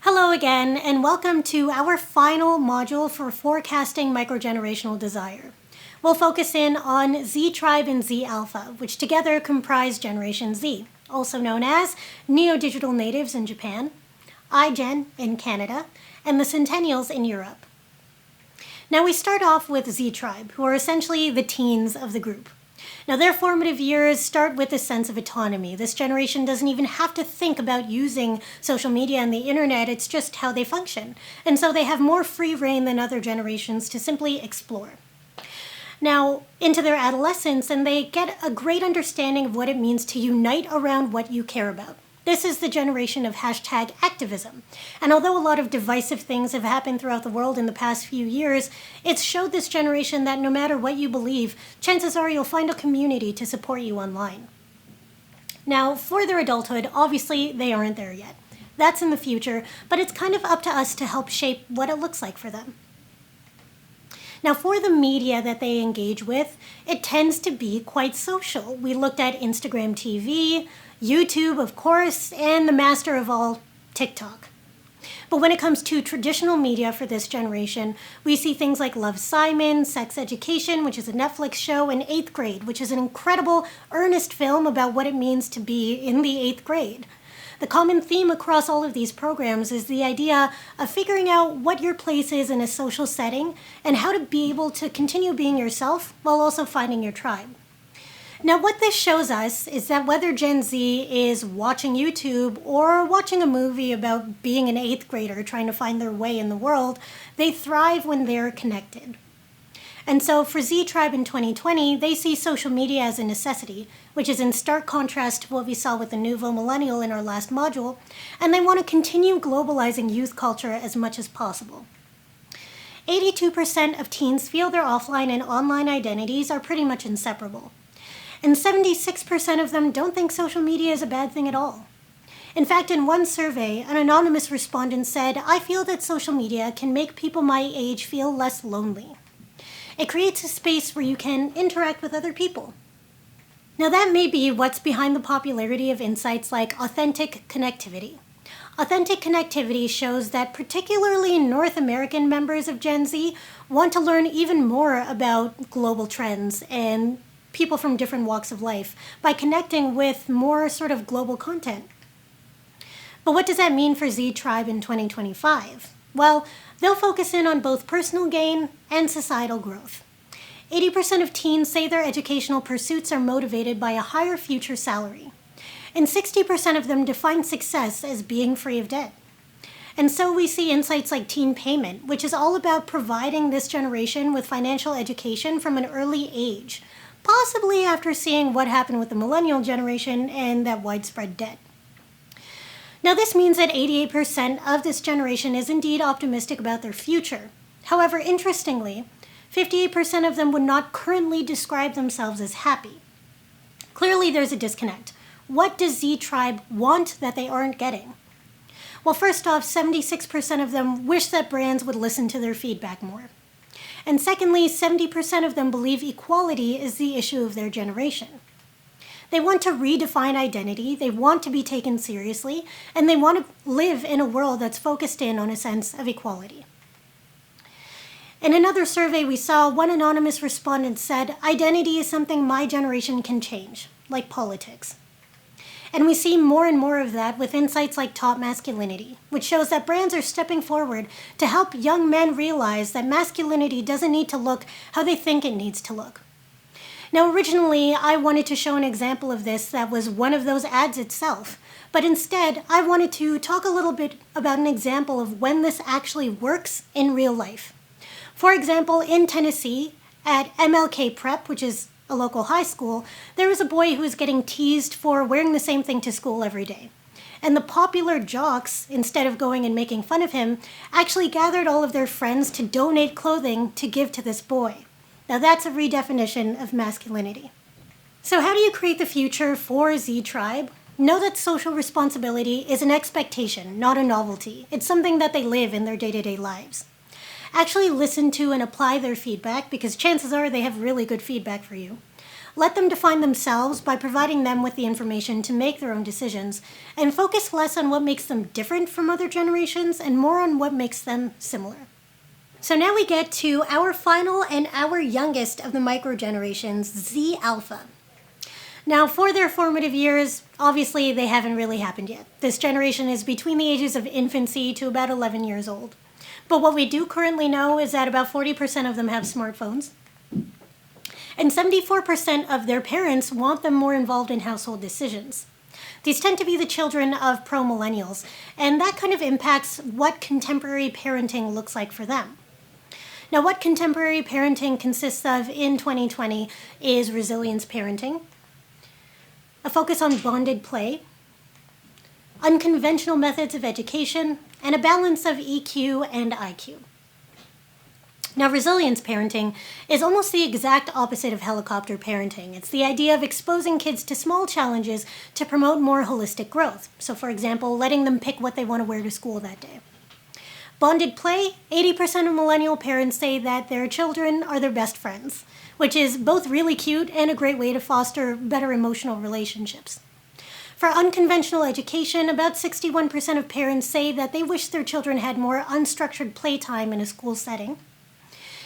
Hello again, and welcome to our final module for forecasting microgenerational desire. We'll focus in on Z Tribe and Z Alpha, which together comprise Generation Z, also known as Neo-Digital Natives in Japan, iGen in Canada, and the Centennials in Europe. Now we start off with Z Tribe, who are essentially the teens of the group. Now their formative years start with a sense of autonomy. This generation doesn't even have to think about using social media and the internet, it's just how they function. And so they have more free reign than other generations to simply explore. Now, into their adolescence, and they get a great understanding of what it means to unite around what you care about. This is the generation of #activism. And although a lot of divisive things have happened throughout the world in the past few years, it's showed this generation that no matter what you believe, chances are you'll find a community to support you online. Now, for their adulthood, obviously they aren't there yet. That's in the future, but it's kind of up to us to help shape what it looks like for them. Now, for the media that they engage with, it tends to be quite social. We looked at Instagram TV, YouTube, of course, and the master of all, TikTok. But when it comes to traditional media for this generation, we see things like Love, Simon, Sex Education, which is a Netflix show, and 8th Grade, which is an incredible, earnest film about what it means to be in the 8th grade. The common theme across all of these programs is the idea of figuring out what your place is in a social setting and how to be able to continue being yourself while also finding your tribe. Now, what this shows us is that whether Gen Z is watching YouTube or watching a movie about being an 8th grader trying to find their way in the world, they thrive when they're connected. And so for Z Tribe in 2020, they see social media as a necessity, which is in stark contrast to what we saw with the Nouveau Millennial in our last module, and they want to continue globalizing youth culture as much as possible. 82% of teens feel their offline and online identities are pretty much inseparable. And 76% of them don't think social media is a bad thing at all. In fact, in one survey, an anonymous respondent said, "I feel that social media can make people my age feel less lonely. It creates a space where you can interact with other people." Now that may be what's behind the popularity of insights like authentic connectivity. Authentic connectivity shows that particularly North American members of Gen Z want to learn even more about global trends and people from different walks of life by connecting with more sort of global content. But what does that mean for Z Tribe in 2025? Well, they'll focus in on both personal gain and societal growth. 80% of teens say their educational pursuits are motivated by a higher future salary. And 60% of them define success as being free of debt. And so we see insights like teen payment, which is all about providing this generation with financial education from an early age, possibly after seeing what happened with the millennial generation and that widespread debt. Now this means that 88% of this generation is indeed optimistic about their future. However, interestingly, 58% of them would not currently describe themselves as happy. Clearly there's a disconnect. What does Z Tribe want that they aren't getting? Well, first off, 76% of them wish that brands would listen to their feedback more. And secondly, 70% of them believe equality is the issue of their generation. They want to redefine identity, they want to be taken seriously, and they want to live in a world that's focused in on a sense of equality. In another survey we saw, one anonymous respondent said, "Identity is something my generation can change, like politics." And we see more and more of that with insights like Top Masculinity, which shows that brands are stepping forward to help young men realize that masculinity doesn't need to look how they think it needs to look. Now, originally, I wanted to show an example of this that was one of those ads itself, but instead, I wanted to talk a little bit about an example of when this actually works in real life. For example, in Tennessee, at MLK Prep, which is a local high school, there was a boy who was getting teased for wearing the same thing to school every day. And the popular jocks, instead of going and making fun of him, actually gathered all of their friends to donate clothing to give to this boy. Now that's a redefinition of masculinity. So how do you create the future for Z Tribe? Know that social responsibility is an expectation, not a novelty. It's something that they live in their day-to-day lives. Actually listen to and apply their feedback because chances are they have really good feedback for you. Let them define themselves by providing them with the information to make their own decisions, and focus less on what makes them different from other generations and more on what makes them similar. So now we get to our final and our youngest of the microgenerations, Z Alpha. Now, for their formative years, obviously they haven't really happened yet. This generation is between the ages of infancy to about 11 years old. But what we do currently know is that about 40% of them have smartphones. And 74% of their parents want them more involved in household decisions. These tend to be the children of pro-millennials, and that kind of impacts what contemporary parenting looks like for them. Now, what contemporary parenting consists of in 2020 is resilience parenting, a focus on bonded play, unconventional methods of education, and a balance of EQ and IQ. Now, resilience parenting is almost the exact opposite of helicopter parenting. It's the idea of exposing kids to small challenges to promote more holistic growth. So, for example, letting them pick what they want to wear to school that day. Bonded play, 80% of millennial parents say that their children are their best friends, which is both really cute and a great way to foster better emotional relationships. For unconventional education, about 61% of parents say that they wish their children had more unstructured playtime in a school setting.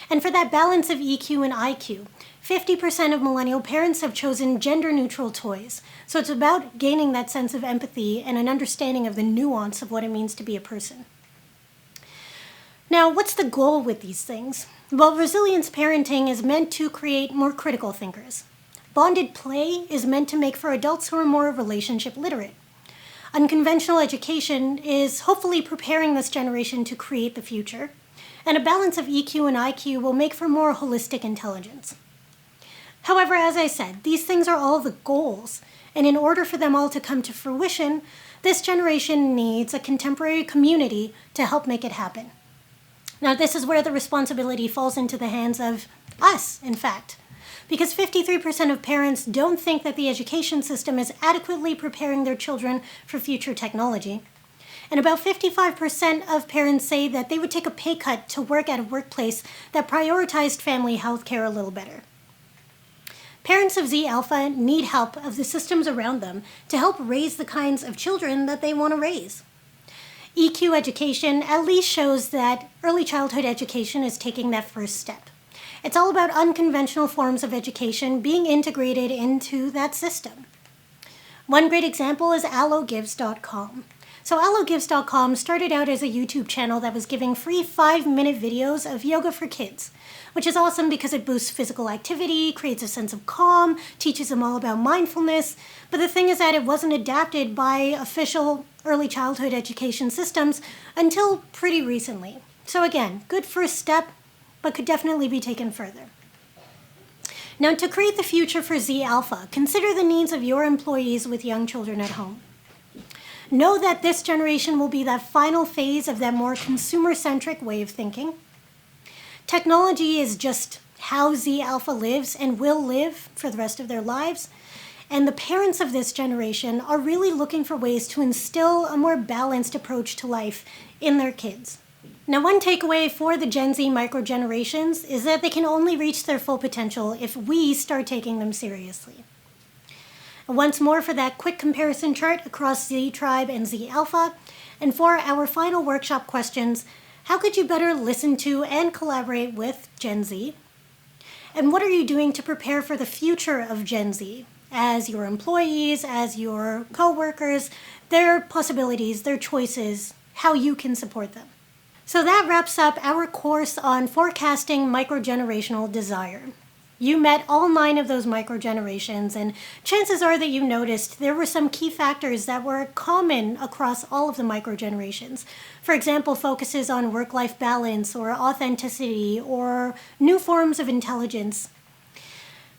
And for that balance of EQ and IQ, 50% of millennial parents have chosen gender-neutral toys. So it's about gaining that sense of empathy and an understanding of the nuance of what it means to be a person. Now, what's the goal with these things? Well, resilience parenting is meant to create more critical thinkers. Bonded play is meant to make for adults who are more relationship literate. Unconventional education is hopefully preparing this generation to create the future. And a balance of EQ and IQ will make for more holistic intelligence. However, as I said, these things are all the goals. And in order for them all to come to fruition, this generation needs a contemporary community to help make it happen. Now, this is where the responsibility falls into the hands of us, in fact, because 53% of parents don't think that the education system is adequately preparing their children for future technology. And about 55% of parents say that they would take a pay cut to work at a workplace that prioritized family health care a little better. Parents of Z Alpha need help of the systems around them to help raise the kinds of children that they want to raise. EQ education at least shows that early childhood education is taking that first step. It's all about unconventional forms of education being integrated into that system. One great example is allogives.com. So allogives.com started out as a YouTube channel that was giving free 5-minute videos of yoga for kids, which is awesome because it boosts physical activity, creates a sense of calm, teaches them all about mindfulness. But the thing is that it wasn't adapted by official early childhood education systems until pretty recently. So again, good first step, but could definitely be taken further. Now, to create the future for Z Alpha, consider the needs of your employees with young children at home. Know that this generation will be that final phase of that more consumer-centric way of thinking. Technology is just how Z Alpha lives and will live for the rest of their lives. And the parents of this generation are really looking for ways to instill a more balanced approach to life in their kids. Now, one takeaway for the Gen Z microgenerations is that they can only reach their full potential if we start taking them seriously. Once more for that quick comparison chart across Z Tribe and Z Alpha, and for our final workshop questions, how could you better listen to and collaborate with Gen Z? And what are you doing to prepare for the future of Gen Z as your employees, as your co-workers, their possibilities, their choices, how you can support them? So that wraps up our course on forecasting microgenerational desire. You met all 9 of those microgenerations, and chances are that you noticed there were some key factors that were common across all of the microgenerations. For example, focuses on work-life balance or authenticity or new forms of intelligence.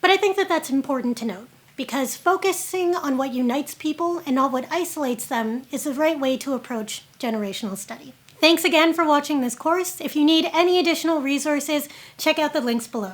But I think that that's important to note, because focusing on what unites people and not what isolates them is the right way to approach generational study. Thanks again for watching this course. If you need any additional resources, check out the links below.